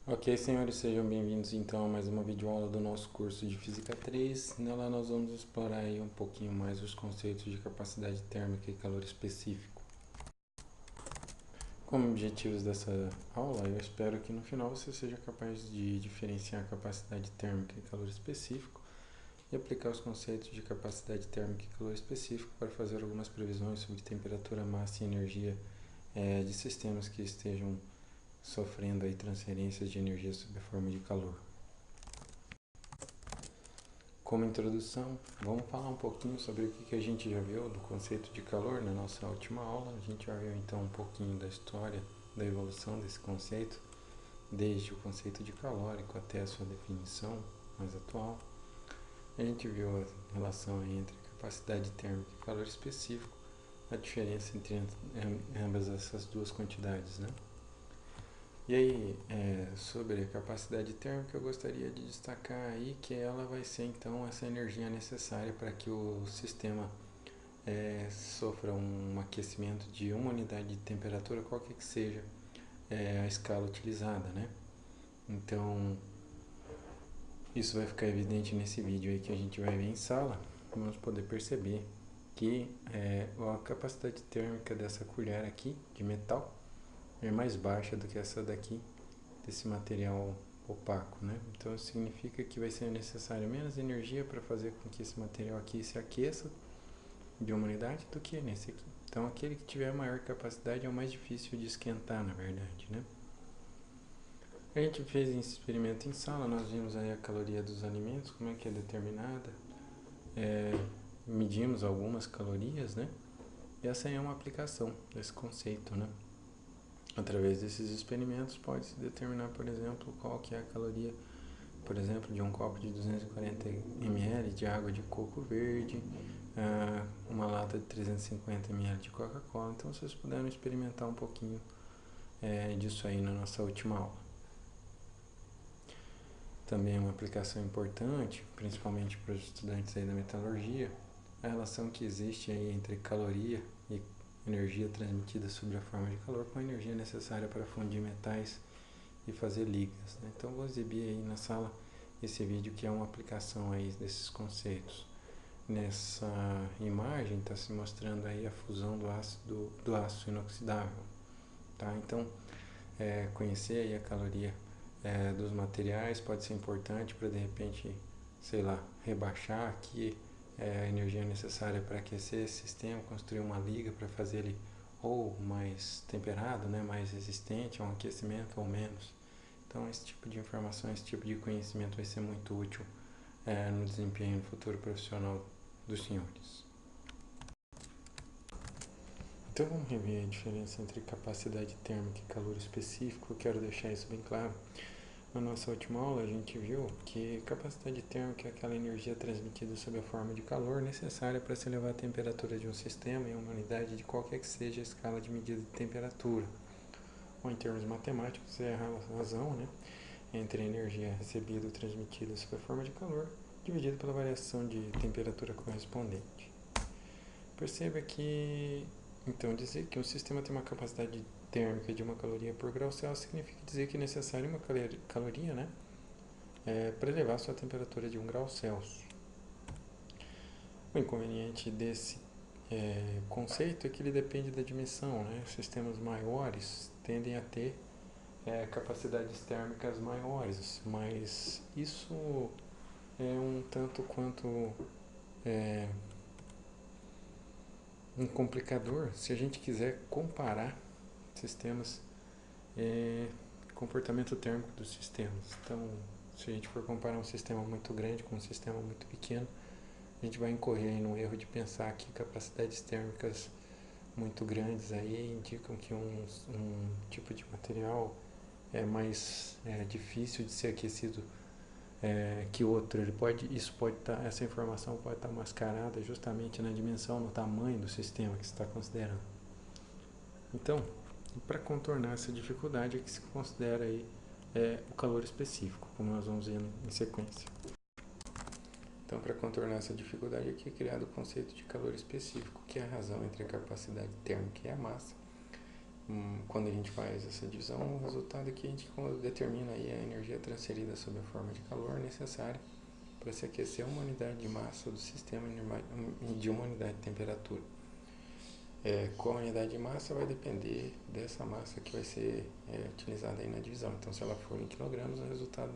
Ok, senhores, sejam bem-vindos então a mais uma videoaula do nosso curso de Física 3. Nela nós vamos explorar aí um pouquinho mais os conceitos de capacidade térmica e calor específico. Como objetivos dessa aula, eu espero que no final você seja capaz de diferenciar a capacidade térmica e calor específico e aplicar os conceitos de capacidade térmica e calor específico para fazer algumas previsões sobre temperatura, massa e energia de sistemas que estejam sofrendo aí transferências de energia sob a forma de calor. Como introdução, vamos falar um pouquinho sobre o que a gente já viu do conceito de calor na nossa última aula. A gente já viu então um pouquinho da história, da evolução desse conceito, desde o conceito de calórico até a sua definição mais atual. A gente viu a relação entre capacidade térmica e calor específico, a diferença entre ambas essas duas quantidades, né? E aí, sobre a capacidade térmica, eu gostaria de destacar aí que ela vai ser então essa energia necessária para que o sistema sofra um aquecimento de uma unidade de temperatura, qualquer que seja a escala utilizada, né? Então, isso vai ficar evidente nesse vídeo aí que a gente vai ver em sala. Vamos poder perceber que a capacidade térmica dessa colher aqui de metal é mais baixa do que essa daqui, desse material opaco, né? Então isso significa que vai ser necessário menos energia para fazer com que esse material aqui se aqueça de uma unidade do que nesse aqui. Então aquele que tiver maior capacidade é o mais difícil de esquentar, na verdade, né? A gente fez esse experimento em sala, nós vimos aí a caloria dos alimentos, como é que é determinada, medimos algumas calorias, né? E essa aí é uma aplicação desse conceito, né? Através desses experimentos pode-se determinar, por exemplo, qual que é a caloria, por exemplo, de um copo de 240 ml de água de coco verde, uma lata de 350 ml de Coca-Cola. Então vocês puderam experimentar um pouquinho disso aí na nossa última aula. Também uma aplicação importante, principalmente para os estudantes aí da metalurgia, a relação que existe aí entre caloria e energia transmitida sob a forma de calor com a energia necessária para fundir metais e fazer ligas, né? Então vou exibir aí na sala esse vídeo que é uma aplicação aí desses conceitos. Nessa imagem está se mostrando aí a fusão do aço inoxidável, tá? Então conhecer aí a caloria dos materiais pode ser importante para de repente, sei lá, rebaixar aqui a energia necessária para aquecer esse sistema, construir uma liga para fazer ele ou mais temperado, né, mais resistente a um aquecimento ou menos. Então esse tipo de informação, esse tipo de conhecimento vai ser muito útil no desempenho no futuro profissional dos senhores. Então vamos rever a diferença entre capacidade térmica e calor específico. Eu quero deixar isso bem claro. Na nossa última aula a gente viu que capacidade térmica é aquela energia transmitida sob a forma de calor necessária para se elevar a temperatura de um sistema em uma unidade de qualquer que seja a escala de medida de temperatura. Ou em termos matemáticos é a razão, né, entre a energia recebida ou transmitida sob a forma de calor dividido pela variação de temperatura correspondente. Perceba que, então, dizer que um sistema tem uma capacidade térmica de uma caloria por grau Celsius significa dizer que é necessário uma caloria, né, para elevar sua temperatura de 1 grau Celsius. O inconveniente desse conceito é que ele depende da dimensão, né? Sistemas maiores tendem a ter capacidades térmicas maiores, mas isso é um tanto quanto um complicador se a gente quiser comparar sistemas, comportamento térmico dos sistemas. Então, se a gente for comparar um sistema muito grande com um sistema muito pequeno, a gente vai incorrer no erro de pensar que capacidades térmicas muito grandes aí indicam que um tipo de material é mais difícil de ser aquecido que outro. Essa informação pode estar mascarada justamente na dimensão, no tamanho do sistema que você está considerando. Então, para contornar essa dificuldade é que se considera aí o calor específico, como nós vamos ver em sequência. Então, para contornar essa dificuldade aqui é criado o conceito de calor específico, que é a razão entre a capacidade térmica e a massa, quando a gente faz essa divisão, o resultado é que a gente determina aí a energia transferida sob a forma de calor necessária para se aquecer uma unidade de massa do sistema de uma unidade de temperatura. Qual a unidade de massa vai depender dessa massa que vai ser utilizada aí na divisão. Então, se ela for em quilogramas, o resultado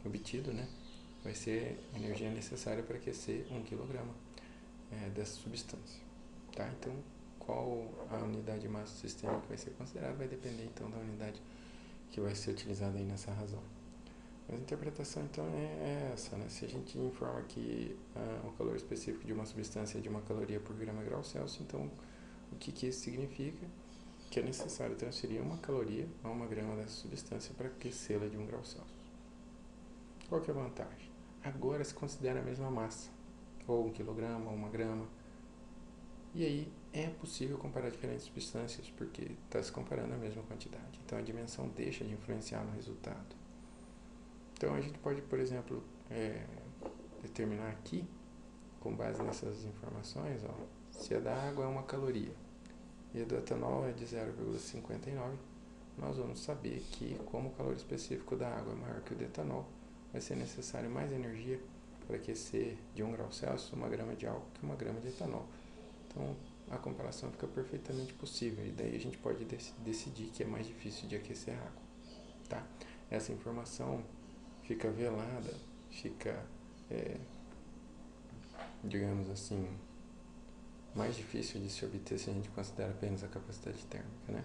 obtido, né, vai ser a energia necessária para aquecer 1 quilograma dessa substância. Tá? Então, qual a unidade de massa do sistema que vai ser considerada vai depender então da unidade que vai ser utilizada aí nessa razão. Mas a interpretação então é essa, né? Se a gente informa que o calor específico de uma substância é de 1 caloria por grama grau Celsius, então o que isso significa? Que é necessário transferir 1 caloria a 1 grama dessa substância para aquecê-la de 1 grau Celsius. Qual que é a vantagem? Agora se considera a mesma massa, ou 1 quilograma, ou 1 grama, e aí é possível comparar diferentes substâncias, porque está se comparando a mesma quantidade. Então a dimensão deixa de influenciar no resultado. Então a gente pode, por exemplo, determinar aqui, com base nessas informações, se a da água é 1 caloria e a do etanol é de 0,59, nós vamos saber que, como o calor específico da água é maior que o do etanol, vai ser necessário mais energia para aquecer de 1 grau Celsius 1 grama de álcool que 1 grama de etanol. Então a comparação fica perfeitamente possível e daí a gente pode decidir que é mais difícil de aquecer a água. Tá? Essa informação fica velada, fica, digamos assim, mais difícil de se obter se a gente considera apenas a capacidade térmica, né?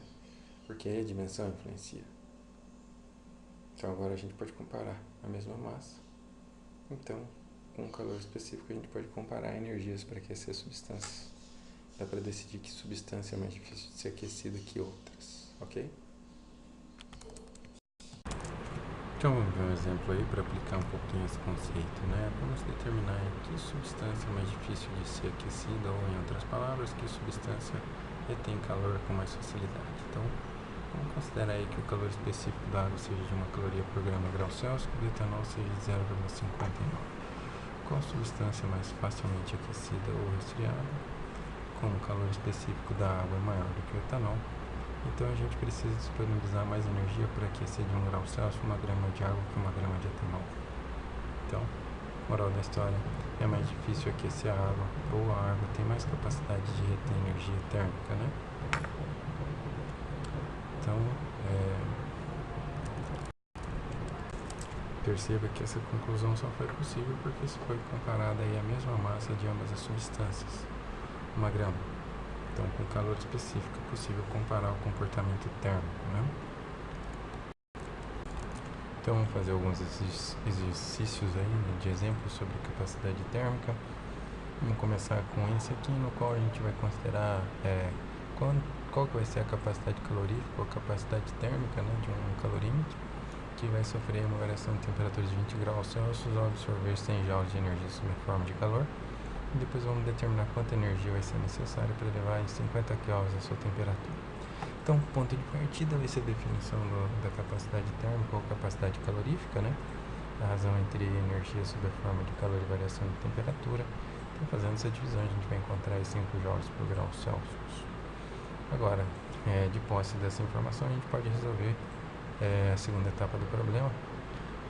Porque aí a dimensão influencia. Então agora a gente pode comparar a mesma massa. Então, com um calor específico a gente pode comparar energias para aquecer substâncias. Dá para decidir que substância é mais difícil de ser aquecida que outras, ok? Então vamos ver um exemplo aí para aplicar um pouquinho esse conceito, né? Vamos determinar que substância é mais difícil de ser aquecida, ou em outras palavras, que substância retém calor com mais facilidade. Então, vamos considerar aí que o calor específico da água seja de 1 caloria por grama grau Celsius, que o etanol seja de 0,59. Qual substância é mais facilmente aquecida ou resfriada? Como o calor específico da água é maior do que o etanol, então a gente precisa disponibilizar mais energia para aquecer de 1 grau Celsius 1 grama de água que 1 grama de etanol. Então, moral da história, é mais difícil aquecer a água, ou a água tem mais capacidade de reter energia térmica, né? Então, perceba que essa conclusão só foi possível porque se foi comparada aí a mesma massa de ambas as substâncias, 1 grama. Então, com calor específico é possível comparar o comportamento térmico, né? Então, vamos fazer alguns exercícios aí, né, de exemplos sobre capacidade térmica. Vamos começar com esse aqui, no qual a gente vai considerar qual que vai ser a capacidade calorífica ou capacidade térmica, né, de um calorímetro, que vai sofrer uma variação de temperatura de 20 graus Celsius ao absorver 100 joules de energia sob a forma de calor. E depois vamos determinar quanta energia vai ser necessária para elevar em 50 kelvins a sua temperatura. Então, o ponto de partida vai ser a definição da capacidade térmica ou capacidade calorífica, né? A razão entre energia sob a forma de calor e variação de temperatura. Então, fazendo essa divisão, a gente vai encontrar 5 joules por grau Celsius. Agora, de posse dessa informação, a gente pode resolver a segunda etapa do problema.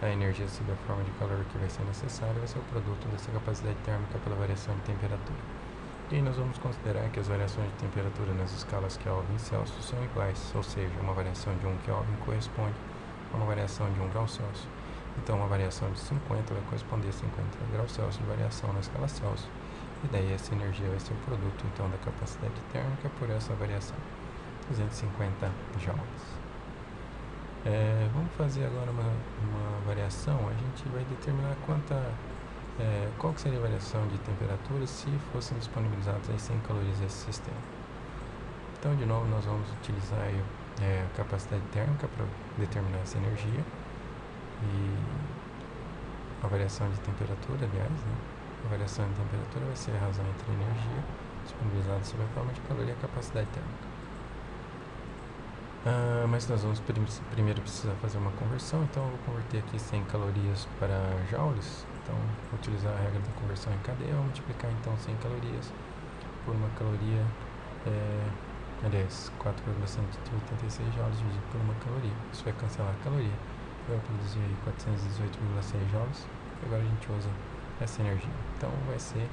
A energia sob a forma de calor que vai ser necessária vai ser o produto dessa capacidade térmica pela variação de temperatura. E aí nós vamos considerar que as variações de temperatura nas escalas Kelvin e Celsius são iguais, ou seja, uma variação de 1 Kelvin corresponde a uma variação de 1 grau Celsius. Então, uma variação de 50 vai corresponder a 50 graus Celsius de variação na escala Celsius. E daí essa energia vai ser o produto, então, da capacidade térmica por essa variação, 250 joules. Vamos fazer agora uma variação. A gente vai determinar qual que seria a variação de temperatura se fossem disponibilizadas aí 100 calorias desse sistema. Então, de novo, nós vamos utilizar aí, a capacidade térmica para determinar essa energia e a variação de temperatura, aliás, né? A variação de temperatura vai ser a razão entre a energia disponibilizada sob a forma de calor e a capacidade térmica. Mas nós vamos primeiro precisar fazer uma conversão, então eu vou converter aqui 100 calorias para joules. Então, vou utilizar a regra da conversão em cadeia, vou multiplicar então 100 calorias por 1 caloria aliás, 4,186 joules dividido por uma caloria. Isso vai cancelar a caloria. Vai produzir aí 418,6 joules. E agora a gente usa essa energia. Então vai ser,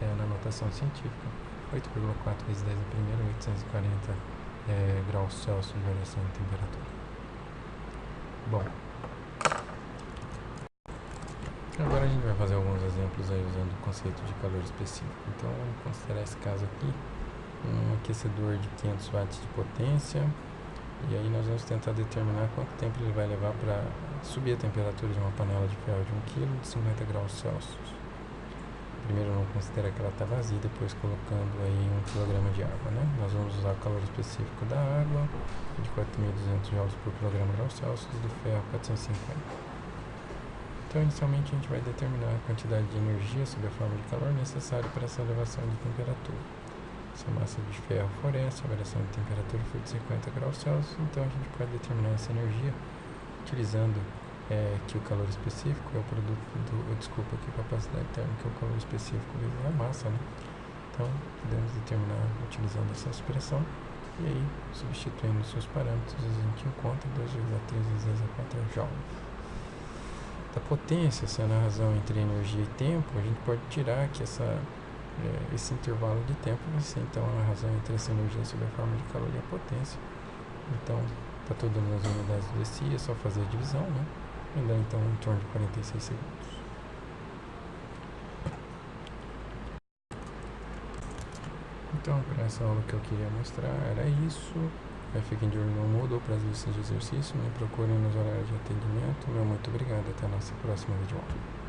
na notação científica, 8,4 vezes 10 a primeira, 840 graus Celsius de variação de temperatura. Bom, agora a gente vai fazer alguns exemplos aí usando o conceito de calor específico. Então vamos considerar esse caso aqui, um aquecedor de 500 watts de potência, e aí nós vamos tentar determinar quanto tempo ele vai levar para subir a temperatura de uma panela de ferro de 1 kg de 50 graus Celsius. Primeiro vamos considerar que ela está vazia, depois colocando aí 1 kg de água, né? Nós vamos usar o calor específico da água, de 4.200 joules por quilograma graus Celsius, do ferro 450. Então, inicialmente, a gente vai determinar a quantidade de energia sob a forma de calor necessária para essa elevação de temperatura. Se a massa de ferro for essa, a variação de temperatura for de 50 graus Celsius, então a gente pode determinar essa energia utilizando que o calor específico é o produto que a capacidade térmica é o calor específico vezes a massa, né? Então, podemos determinar utilizando essa expressão, e aí, substituindo os seus parâmetros, a gente encontra 2 vezes a 3 vezes a 4 joules. Da potência, sendo a razão entre energia e tempo, a gente pode tirar que esse intervalo de tempo vai ser então a razão entre essa energia sob a forma de calor e a potência. Então, está tudo nas unidades do SI, é só fazer a divisão, né? E dá então em torno de 46 segundos. Então, para essa aula que eu queria mostrar era isso. Fiquem de olho no Moodle para as listas de exercício, me procurem nos horários de atendimento. Meu muito obrigado, até a nossa próxima videoaula.